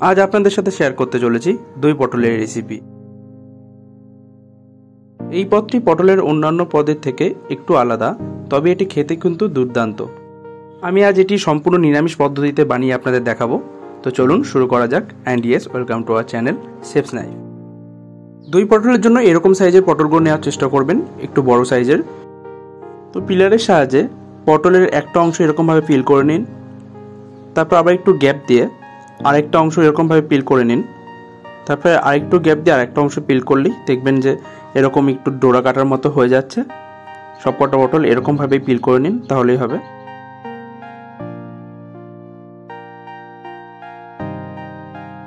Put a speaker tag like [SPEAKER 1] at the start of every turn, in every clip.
[SPEAKER 1] আজ আপনাদের সাথে শেয়ার করতে চলেছি দই পটলের রেসিপি। এই পদটি পটলের অন্যান্য পদের থেকে একটু আলাদা, তবে এটি খেতে কিন্তু দুর্দান্ত। আমি আজ এটি সম্পূর্ণ নিরামিষ পদ্ধতিতে বানিয়ে আপনাদের দেখাবো। তো চলুন শুরু করা যাক। And yes, welcome to our channel chefs knife. দই পটলের জন্য এরকম সাইজের পটলগুলো নেওয়ার চেষ্টা করবেন, একটু বড় সাইজের। তো পিলারের সাহায্যে পটলের একটা অংশ এরকমভাবে পিল করে নিন, তারপর আবার একটু গ্যাপ দিয়ে আরেকটা অংশ এরকমভাবে পিল করে নিন, তারপরে আরেকটু গ্যাপ দিয়ে আরেকটা অংশ পিল করলেই দেখবেন যে এরকম একটু ডোরা কাটার মতো হয়ে যাচ্ছে। সবকটা পটল এরকমভাবে পিল করে নিন, তাহলেই হবে।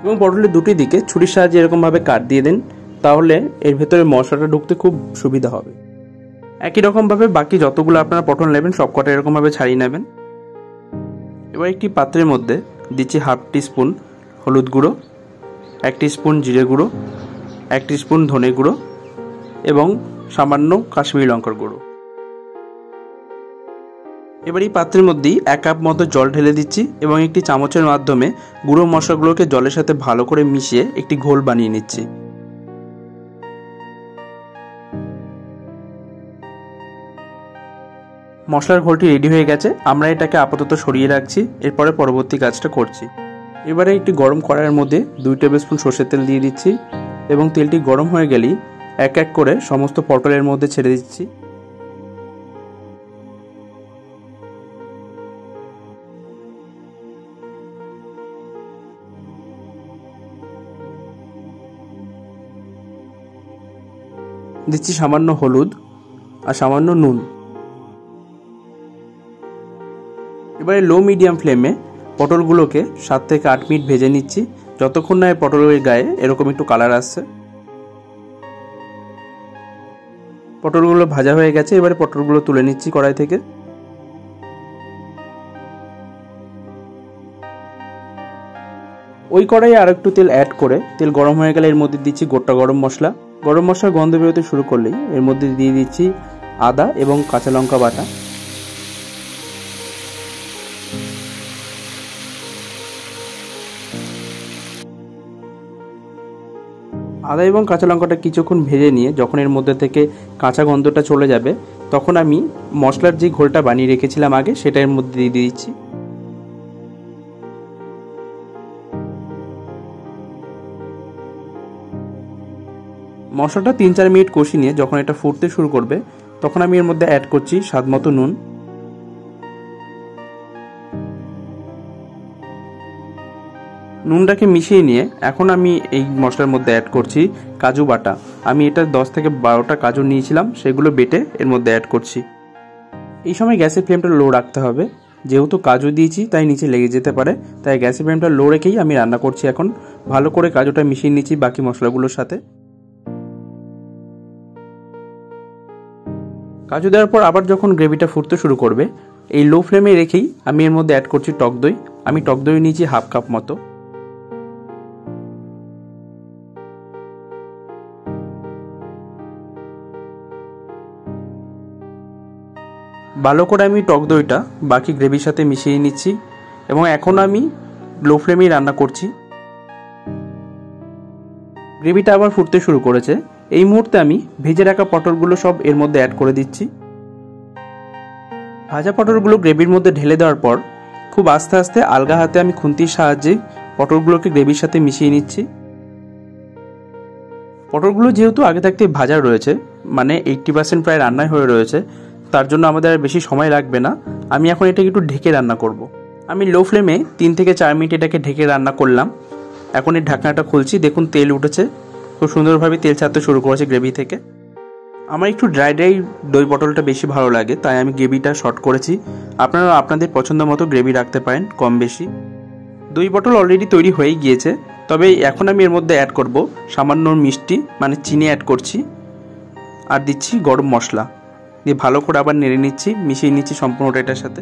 [SPEAKER 1] এবং পটলের দুটি দিকে ছুরির সাহায্যে এরকমভাবে কাট দিয়ে দিন, তাহলে এর ভেতরে মশলাটা ঢুকতে খুব সুবিধা হবে। একই রকমভাবে বাকি যতগুলো আপনারা পটল নেবেন সবকটা এরকমভাবে ছাড়িয়ে নেবেন। এবার একটি পাত্রের মধ্যে দিচ্ছি হাফ টিস্পুন হলুদ গুঁড়ো, 1 টিস্পুন জিরে গুঁড়ো, 1 টিস্পুন ধনে গুঁড়ো এবং সামান্য কাশ্মীরি লঙ্কার গুঁড়ো। এবার এই পাত্রের মধ্যেই 1 কাপ মতো জল ঢেলে দিচ্ছি এবং একটি চামচের মাধ্যমে গুঁড়ো মশলাগুলোকে জলের সাথে ভালো করে মিশিয়ে একটি ঘোল বানিয়ে নিচ্ছি। মশলার ঘোলটি রেডি হয়ে গেছে, আমরা এটাকে আপাতত সরিয়ে রাখছি, এরপরে পরবর্তী কাজটা করছি। এবারে একটি গরম কড়াইয়ের মধ্যে 2 টেবিল স্পুন সরষের তেল দিয়ে দিচ্ছি এবং তেলটি গরম হয়ে গেলেই এক এক করে সমস্ত পটলের মধ্যে ছেড়ে দিচ্ছি। দিচ্ছি সামান্য হলুদ আর সামান্য নুন। এবারে লো মিডিয়াম ফ্লেমে পটলগুলোকে 7 থেকে 8 মিনিট ভেজে নিচ্ছি, যতক্ষণ না পটলের গায়ে এরকম একটু কালার আসছে। পটলগুলো ভাজা হয়ে গেছে, এবারে পটলগুলো তুলে নিচ্ছি কড়াই থেকে। ওই কড়াইয়ে আর একটু তেল অ্যাড করে তেল গরম হয়ে গেলে এর মধ্যে দিচ্ছি গোটা গরম মশলা। গরম মশলার গন্ধ বেরোতে শুরু করলেই এর মধ্যে দিয়ে দিচ্ছি আদা এবং কাঁচা লঙ্কা বাটা। আদা এবং কাঁচা লঙ্কাটা কিছুক্ষণ ভেজে নিয়ে যখন এর মধ্যে থেকে কাঁচা গন্ধটা চলে যাবে, তখন আমি মশলার যে ঘোলটা বানিয়ে রেখেছিলাম আগে সেটা এর মধ্যে দিয়ে দিচ্ছি। মশলাটা 3-4 মিনিট কষিয়ে নিয়ে যখন এটা ফুটতে শুরু করবে, তখন আমি এর মধ্যে অ্যাড করছি স্বাদ মতো নুন। নুনটাকে মিশিয়ে নিয়ে এখন আমি এই মশলার মধ্যে অ্যাড করছি কাজু বাটা। আমি এটা 10 থেকে 12টা কাজু নিয়েছিলাম, সেগুলো বেটে এর মধ্যে অ্যাড করছি। এই সময় গ্যাসের ফ্লেমটা লো রাখতে হবে, যেহেতু কাজু দিয়েছি তাই নিচে লেগে যেতে পারে, তাই গ্যাসের ফ্লেমটা লো রেখেই আমি রান্না করছি। এখন ভালো করে কাজুটা মিশিয়ে নিচ্ছি বাকি মশলাগুলোর সাথে। কাজু দেওয়ার পর আবার যখন গ্রেভিটা ফুটতে শুরু করবে, এই লো ফ্লেমে রেখেই আমি এর মধ্যে অ্যাড করছি টক দই। আমি টক দই নিয়েছি হাফ কাপ মতো। ভালো করে আমি টক দইটা বাকি গ্রেভির সাথে মিশিয়ে নিচ্ছি এবং এখন আমি লো ফ্লেমেই রান্না করছি। গ্রেভিটা আবার ফুটতে শুরু করেছে, এই মুহূর্তে আমি ভেজে রাখা পটলগুলো সব এর মধ্যে অ্যাড করে দিচ্ছি। ভাজা পটলগুলো গ্রেভির মধ্যে ঢেলে দেওয়ার পর খুব আস্তে আস্তে আলগা হাতে আমি খুন্তির সাহায্যে পটলগুলোকে গ্রেভির সাথে মিশিয়ে নিচ্ছি। পটলগুলো যেহেতু আগে থাকতে ভাজা রয়েছে, মানে 80% প্রায় রান্নাই হয়ে রয়েছে, তার জন্য আমাদের আর বেশি সময় লাগবে না। আমি এখন এটাকে একটু ঢেকে রান্না করব। আমি লো ফ্লেমে 3 থেকে 4 মিনিট এটাকে ঢেকে রান্না করলাম। এখন এই ঢাকনাটা খুলছি, দেখুন তেল উঠেছে, খুব সুন্দরভাবে তেল ছাড়তে শুরু করেছে গ্রেভি থেকে। আমার একটু ড্রাই দই পটলটা বেশি ভালো লাগে, তাই আমি গ্রেভিটা শর্ট করেছি। আপনারা আপনাদের পছন্দ মতো গ্রেভি রাখতে পারেন, কম বেশি। দই পটল অলরেডি তৈরি হয়ে গিয়েছে, তবে এখন আমি এর মধ্যে অ্যাড করব সামান্য মিষ্টি, মানে চিনি অ্যাড করছি, আর দিচ্ছি গরম মশলা দিয়ে ভালো করে আবার নেড়ে নিচ্ছি, মিশিয়ে নিচ্ছি সম্পূর্ণটা এটার সাথে।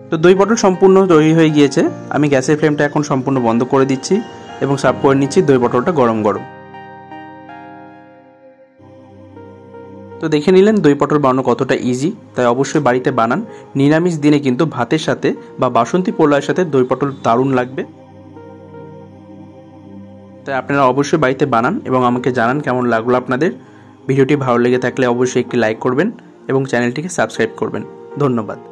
[SPEAKER 1] তো দই পটল সম্পূর্ণ তৈরি হয়ে গিয়েছে। আমি গ্যাসের ফ্লেমটা এখন সম্পূর্ণ বন্ধ করে দিচ্ছি এবং সার্ভ করে নিচ্ছি দই পটলটা গরম গরম। তো দেখে নিলেন দই পটল বানানো কতটা ইজি, তাই অবশ্যই বাড়িতে বানান। নিরামিষ দিনে কিন্তু ভাতের সাথে বা বাসন্তী পোলাওয়ের সাথে দই পটল দারুণ লাগবে। তাই আপনারা অবশ্যই বাড়িতে বানান এবং আমাকে জানান কেমন লাগলো আপনাদের। ভিডিওটি ভালো লেগে থাকলে অবশ্যই একটি লাইক করবেন এবং চ্যানেলটিকে সাবস্ক্রাইব করবেন। ধন্যবাদ।